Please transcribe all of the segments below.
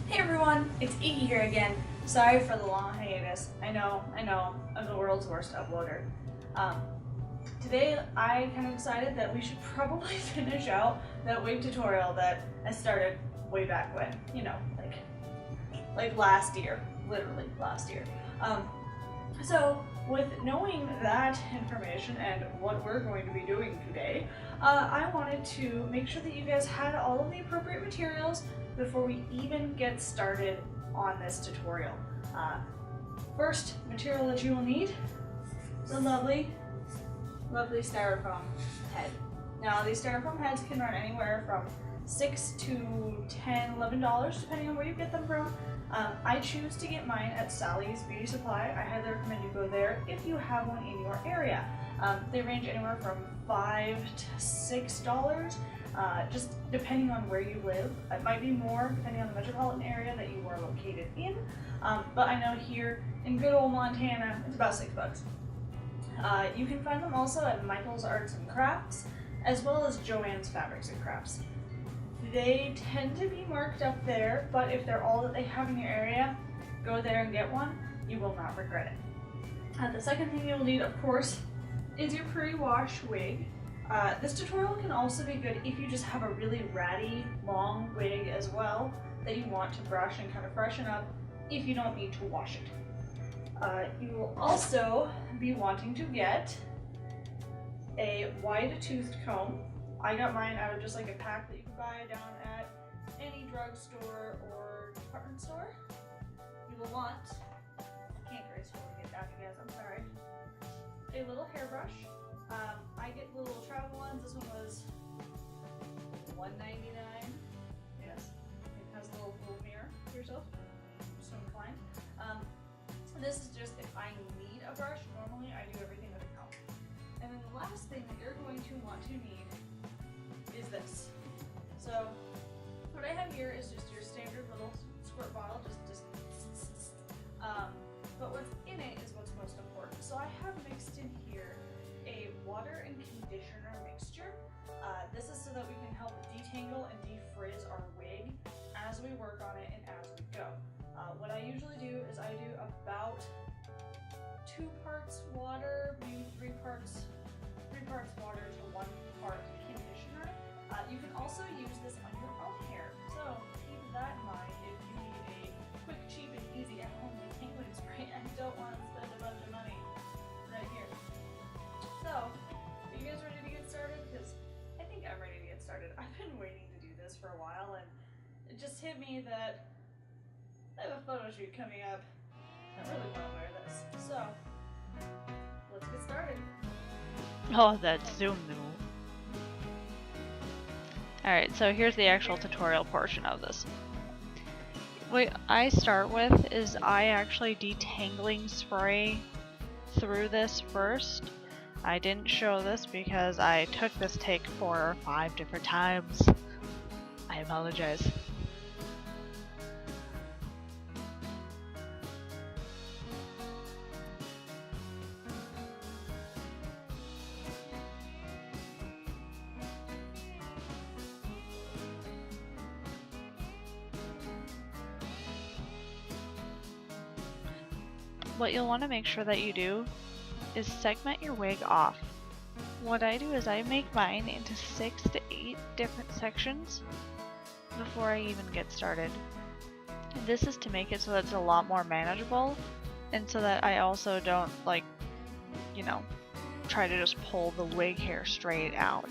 Hey everyone, it's Iggy here again. Sorry for the long hiatus. I know, I'm the world's worst uploader. Um, Today I kind of decided that we should probably finish out that wig tutorial that I started way back when, like last year, literally last year. Um, so with knowing that information and what we're going to be doing today, I wanted to make sure that you guys had all of the appropriate materials before we even get started on this tutorial. Uh, First material that you will need, the lovely styrofoam head. Now these styrofoam heads can run anywhere from $6 to $10, $11 depending on where you get them from. I choose to get mine at Sally's Beauty Supply. I highly recommend you go there if you have one in your area. They range anywhere from $5 to $6, just depending on where you live. It might be more depending on the metropolitan area that you are located in, but I know here in good old Montana, it's about $6. You can find them also at Michael's Arts and Crafts, as well as Joann's Fabrics and Crafts. They tend to be marked up there, but if they're all that they have in your area, go there and get one. You will not regret it. The second thing you'll need, of course, is your pre-wash wig. This tutorial can also be good if you just have a really ratty, long wig as well that you want to brush and kind of freshen up if you don't need to wash it. You will also be wanting to get a wide-toothed comb. I got mine out of just like a pack that you can buy down at any drugstore or department store. You will want, can't gracefully get down, you guys, I'm sorry, a little hairbrush. I get little travel ones. This one was $1.99. Yes, it has a little mirror for yourself, so inclined. This is just if I need a brush. Normally I do everything with a comb. And then the last thing that you're going to want to need is this. So what I have here is just your standard little squirt bottle, but what's in it is what's most important. So I have mixed in here a water and conditioner mixture. This is so that we can help detangle and defrizz our wig as we work on it and as we go. What I usually do is I do about 2 parts water, maybe 3 parts water to 1 part conditioner. You can also use this on your own hair, so keep that in mind if you need a quick, cheap, and easy at-home detangling spray and don't want to spend a bunch of money right here. So, are you guys ready to get started? Because I think I'm ready to get started. I've been waiting to do this for a while, and it just hit me that I have a photo shoot coming up. I really want to wear this. So, let's get started. Oh, that zoom though. Alright, so here's the actual tutorial portion of this. What I start with is I actually detangling spray through this first. I didn't show this because I took this take 4 or 5 different times. I apologize. What you'll want to make sure that you do is segment your wig off. What I do is I make mine into 6 to 8 different sections before I even get started. And this is to make it so that it's a lot more manageable, and so that I also don't, like, try to just pull the wig hair straight out.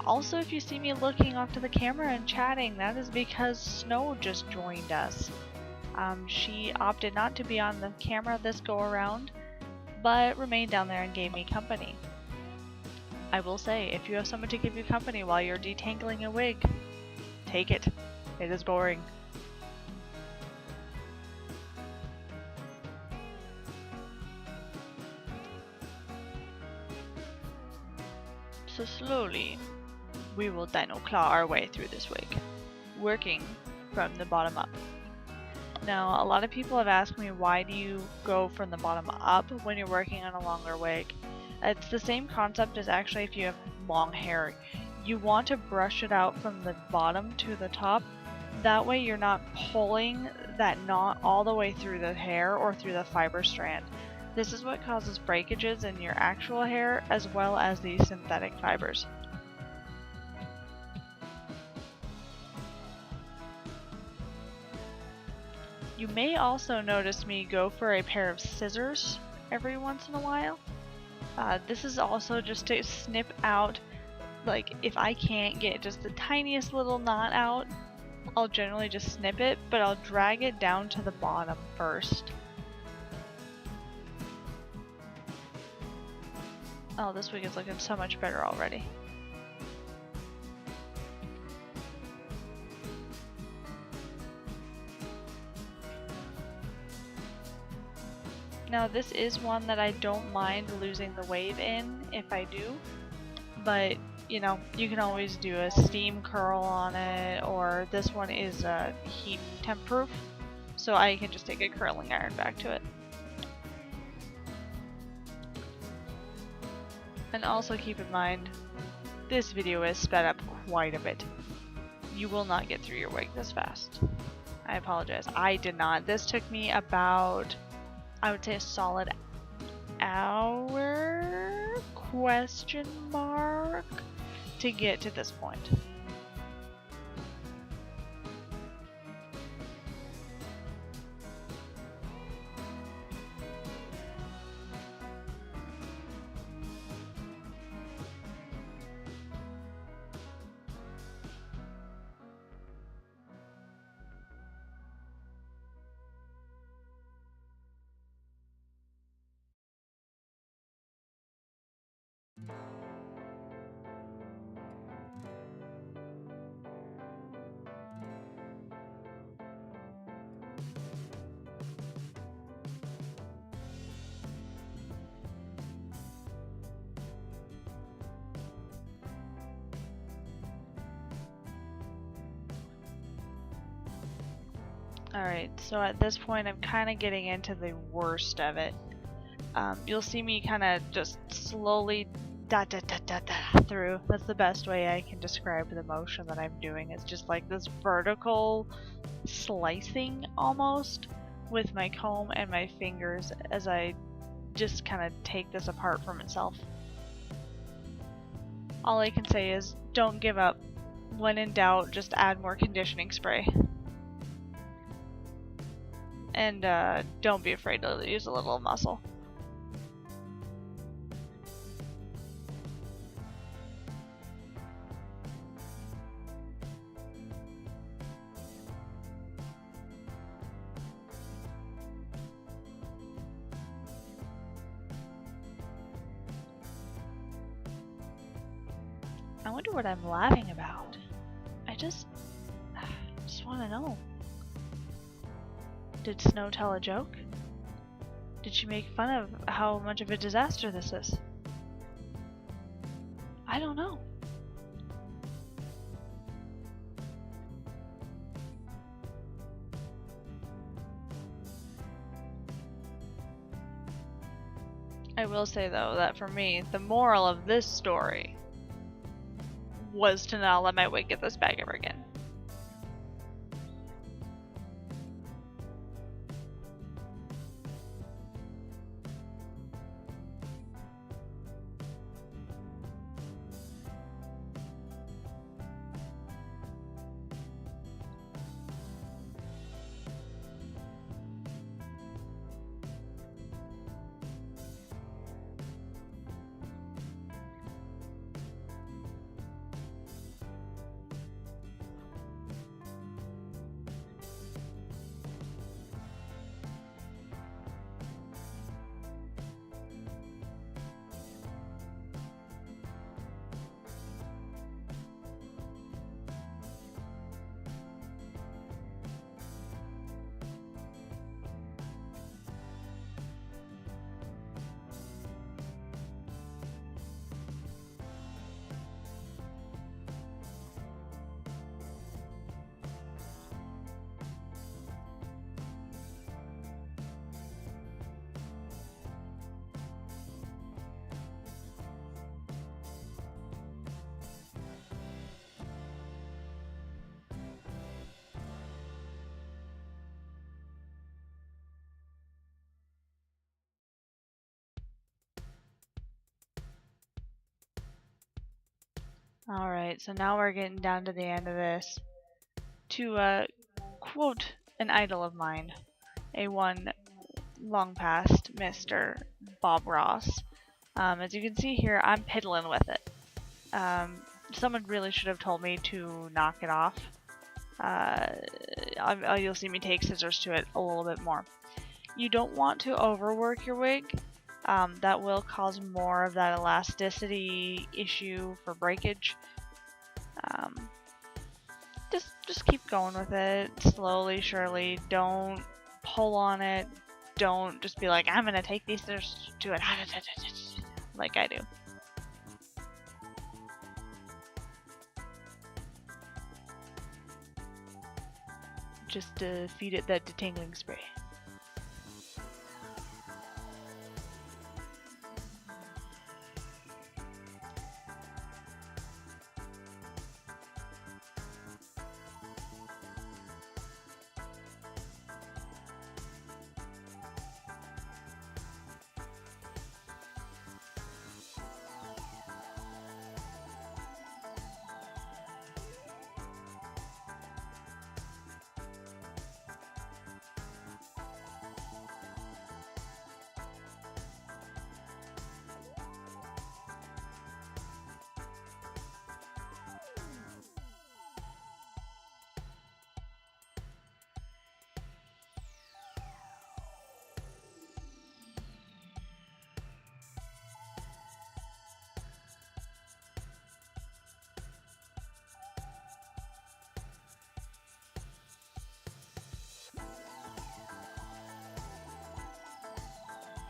Also, if you see me looking off to the camera and chatting, that is because Snow just joined us. She opted not to be on the camera this go around, but remained down there and gave me company. I will say, if you have someone to give you company while you're detangling a wig, take it. It is boring. So slowly, we will dino claw our way through this wig, working from the bottom up. Now, a lot of people have asked me, why do you go from the bottom up when you're working on a longer wig? It's the same concept as actually if you have long hair. You want to brush it out from the bottom to the top That way you're not pulling that knot all the way through the hair or through the fiber strand. This is what causes breakages in your actual hair as well as the synthetic fibers. You may also notice me go for a pair of scissors every once in a while. This is also just to snip out, like if I can't get just the tiniest little knot out, I'll generally just snip it, but I'll drag it down to the bottom first. Oh, this wig is looking so much better already. Now this is one that I don't mind losing the wave in if I do, but you know, you can always do a steam curl on it, or this one is heat temp proof, so I can just take a curling iron back to it. And also keep in mind, this video is sped up quite a bit. You will not get through your wig this fast. I apologize, I did not. This took me about, I would say, a solid hour, question mark, to get to this point. Alright, so at this point I'm kind of getting into the worst of it. You'll see me kind of just slowly through. That's the best way I can describe the motion that I'm doing. It's just like this vertical slicing almost with my comb and my fingers as I just kind of take this apart from itself. All I can say is don't give up. When in doubt, just add more conditioning spray. And don't be afraid to use a little muscle. I wonder what I'm laughing about. I just want to know. Did Snow tell a joke? Did she make fun of how much of a disaster this is? I don't know. I will say though that for me, the moral of this story was to not let my wig get this bag ever again. Alright, so now we're getting down to the end of this. To quote an idol of mine, a one long past Mr. Bob Ross, as you can see here, I'm piddling with it. Someone really should have told me to knock it off. You'll see me take scissors to it a little bit more. You don't want to overwork your wig. That will cause more of that elasticity issue for breakage. Just keep going with it, slowly, surely. Don't pull on it. Don't just be like, I'm gonna take these scissors to it, like I do. Just feed it that detangling spray.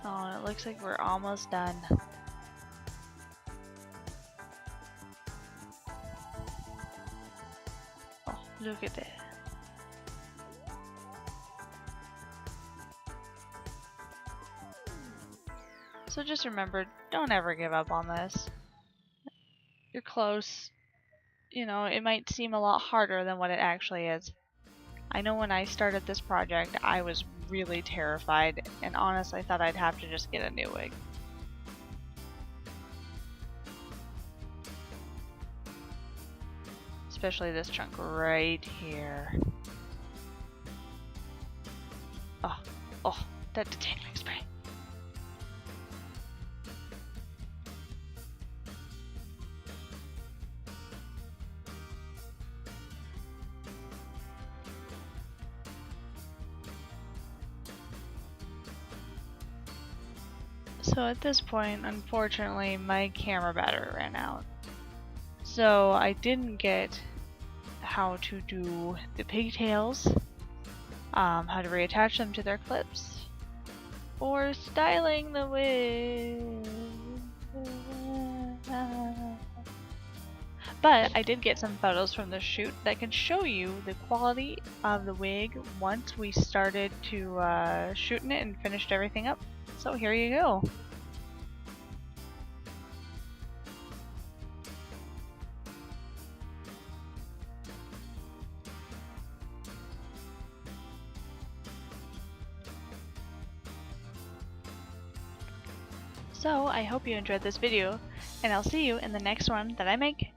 Oh, and it looks like we're almost done. Oh, look at that. So just remember, don't ever give up on this. You're close. You know, it might seem a lot harder than what it actually is. I know when I started this project, I was really terrified, and honestly, I thought I'd have to just get a new wig. Especially this chunk right here. Oh, that detangling spray. So at this point, unfortunately, my camera battery ran out. So I didn't get how to do the pigtails, how to reattach them to their clips, or styling the wig. But I did get some photos from the shoot that can show you the quality of the wig once we started to shooting it and finished everything up. So here you go. So I hope you enjoyed this video, and I'll see you in the next one that I make.